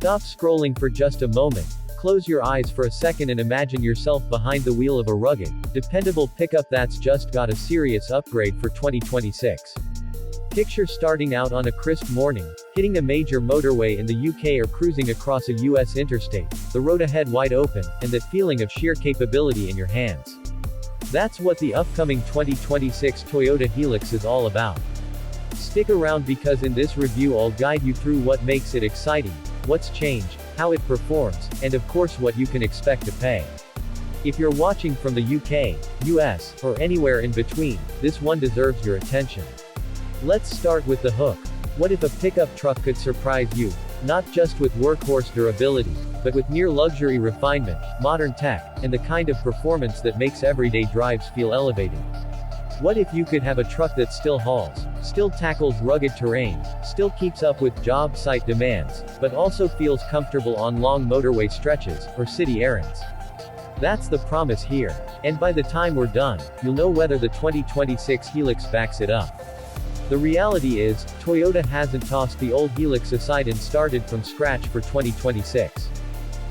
Stop scrolling for just a moment, close your eyes for a second and imagine yourself behind the wheel of a rugged, dependable pickup that's just got a serious upgrade for 2026. Picture starting out on a crisp morning, hitting a major motorway in the UK or cruising across a US interstate, the road ahead wide open, and that feeling of sheer capability in your hands. That's what the upcoming 2026 Toyota Hilux is all about. Stick around because in this review I'll guide you through what makes it exciting, what's changed, how it performs, and of course what you can expect to pay. If you're watching from the UK, US, or anywhere in between, this one deserves your attention. Let's start with the hook. What if a pickup truck could surprise you? Not just with workhorse durability, but with near luxury refinement, modern tech, and the kind of performance that makes everyday drives feel elevated. What if you could have a truck that still hauls, still tackles rugged terrain, still keeps up with job site demands, but also feels comfortable on long motorway stretches, or city errands? That's the promise here. And by the time we're done, you'll know whether the 2026 Hilux backs it up. The reality is, Toyota hasn't tossed the old Hilux aside and started from scratch for 2026.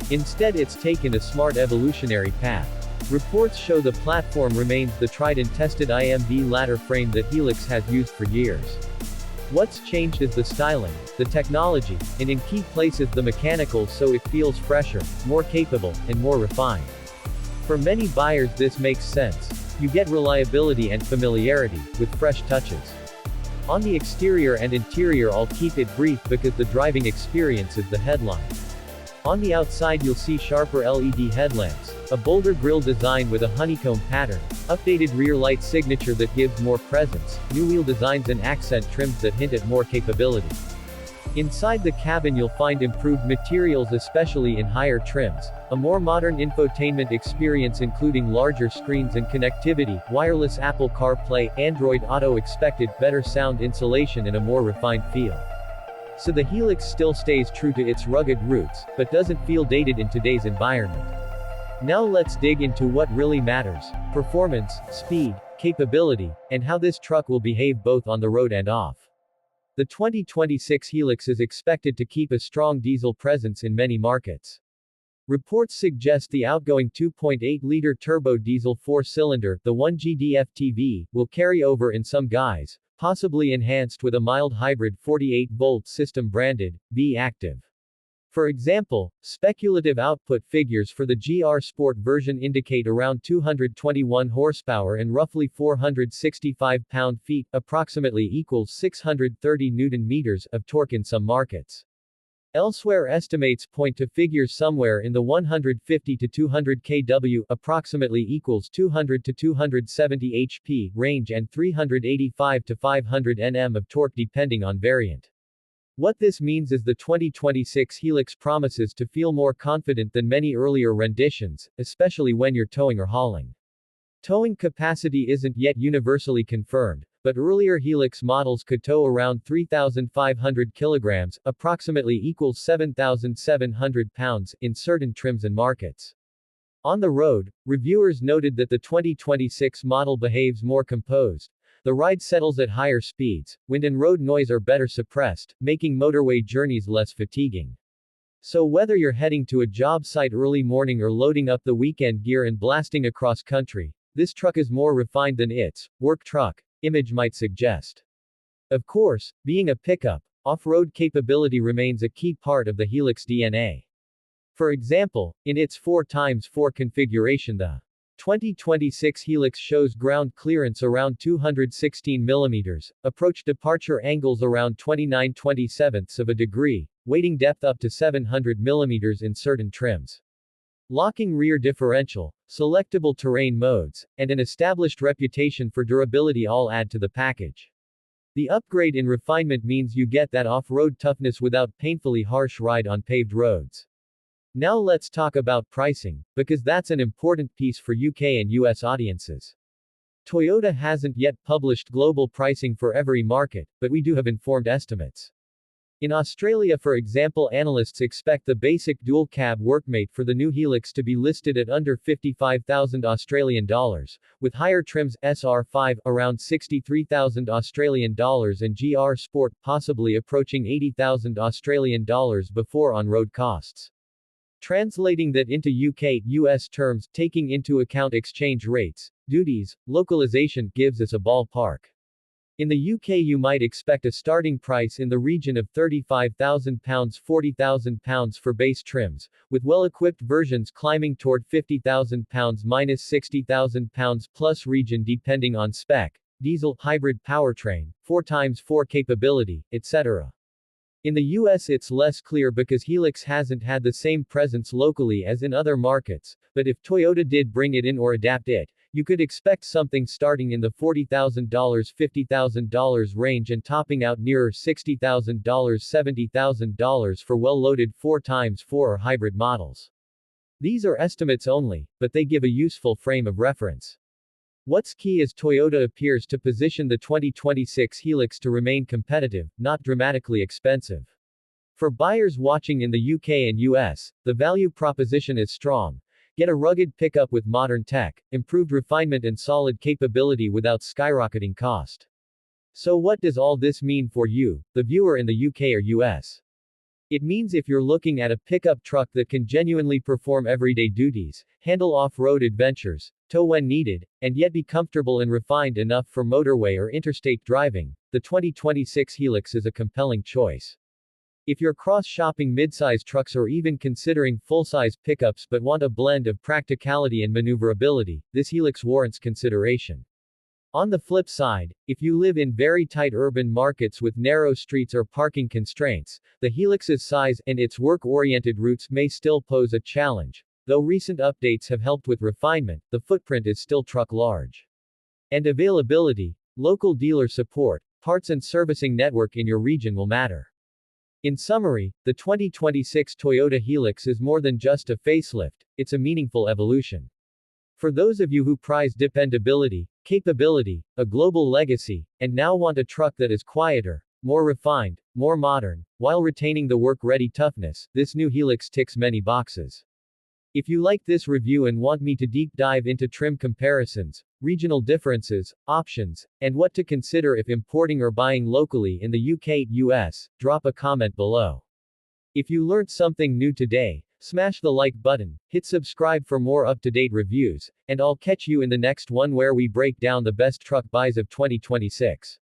Instead it's taken a smart evolutionary path. Reports show the platform remains the tried and tested IMD ladder frame that Hilux has used for years. What's changed is the styling, the technology, and in key places the mechanicals so it feels fresher, more capable, and more refined. For many buyers this makes sense. You get reliability and familiarity, with fresh touches. On the exterior and interior I'll keep it brief because the driving experience is the headline. On the outside you'll see sharper LED headlamps, a bolder grille design with a honeycomb pattern, updated rear light signature that gives more presence, new wheel designs and accent trims that hint at more capability. Inside the cabin you'll find improved materials especially in higher trims, a more modern infotainment experience including larger screens and connectivity, wireless Apple CarPlay, Android Auto expected better sound insulation and a more refined feel. So the Hilux still stays true to its rugged roots, but doesn't feel dated in today's environment. Now let's dig into what really matters: performance, speed, capability, and how this truck will behave both on the road and off. The 2026 Hilux is expected to keep a strong diesel presence in many markets. Reports suggest the outgoing 2.8-liter turbo diesel 4-cylinder, the 1G DFTV, will carry over in some guise, possibly enhanced with a mild hybrid 48-volt system branded B-Active. For example, speculative output figures for the GR Sport version indicate around 221 horsepower and roughly 465 pound-feet, approximately equals 630 Nm of torque in some markets. Elsewhere estimates point to figures somewhere in the 150 to 200 kW, approximately equals 200 to 270 HP range and 385 to 500 Nm of torque depending on variant. What this means is the 2026 Hilux promises to feel more confident than many earlier renditions, especially when you're towing or hauling. Towing capacity isn't yet universally confirmed, but earlier Hilux models could tow around 3,500 kilograms, approximately equals 7,700 pounds, in certain trims and markets. On the road, reviewers noted that the 2026 model behaves more composed. The ride settles at higher speeds, wind and road noise are better suppressed, making motorway journeys less fatiguing. So whether you're heading to a job site early morning or loading up the weekend gear and blasting across country, this truck is more refined than its work truck image might suggest. Of course, being a pickup, off-road capability remains a key part of the Hilux DNA. For example, in its 4x4 configuration the 2026 Hilux shows ground clearance around 216 mm, approach departure angles around 29/27 of a degree, weighting depth up to 700 mm in certain trims. Locking rear differential, selectable terrain modes, and an established reputation for durability all add to the package. The upgrade in refinement means you get that off-road toughness without painfully harsh ride on paved roads. Now let's talk about pricing, because that's an important piece for UK and US audiences. Toyota hasn't yet published global pricing for every market, but we do have informed estimates. In Australia, for example, analysts expect the basic dual-cab workmate for the new Hilux to be listed at under 55,000 Australian dollars, with higher trims SR5 around 63,000 Australian dollars and GR Sport possibly approaching 80,000 Australian dollars before on-road costs. Translating that into UK/US terms, taking into account exchange rates, duties, localization, gives us a ballpark. In the UK you might expect a starting price in the region of £35,000 £40,000 for base trims, with well-equipped versions climbing toward £50,000 -£60,000 plus region depending on spec, diesel, hybrid powertrain, 4x4 capability, etc. In the US it's less clear because Hilux hasn't had the same presence locally as in other markets, but if Toyota did bring it in or adapt it, you could expect something starting in the $40,000 $50,000 range and topping out nearer $60,000 $70,000 for well-loaded 4x4 or hybrid models. These are estimates only, but they give a useful frame of reference. What's key is Toyota appears to position the 2026 Hilux to remain competitive, not dramatically expensive. For buyers watching in the UK and US, the value proposition is strong. Get a rugged pickup with modern tech, improved refinement and solid capability without skyrocketing cost. So what does all this mean for you, the viewer in the UK or US? It means if you're looking at a pickup truck that can genuinely perform everyday duties, handle off-road adventures, tow when needed, and yet be comfortable and refined enough for motorway or interstate driving, the 2026 Hilux is a compelling choice. If you're cross-shopping midsize trucks or even considering full-size pickups but want a blend of practicality and maneuverability, this Hilux warrants consideration. On the flip side, if you live in very tight urban markets with narrow streets or parking constraints, the Hilux's size and its work-oriented routes may still pose a challenge. Though recent updates have helped with refinement, the footprint is still truck large. And availability, local dealer support, parts and servicing network in your region will matter. In summary, the 2026 Toyota Hilux is more than just a facelift, it's a meaningful evolution. For those of you who prize dependability, capability, a global legacy, and now want a truck that is quieter, more refined, more modern, while retaining the work-ready toughness, this new Hilux ticks many boxes. If you like this review and want me to deep dive into trim comparisons, regional differences, options, and what to consider if importing or buying locally in the UK/US, drop a comment below. If you learned something new today, smash the like button, hit subscribe for more up-to-date reviews, and I'll catch you in the next one where we break down the best truck buys of 2026.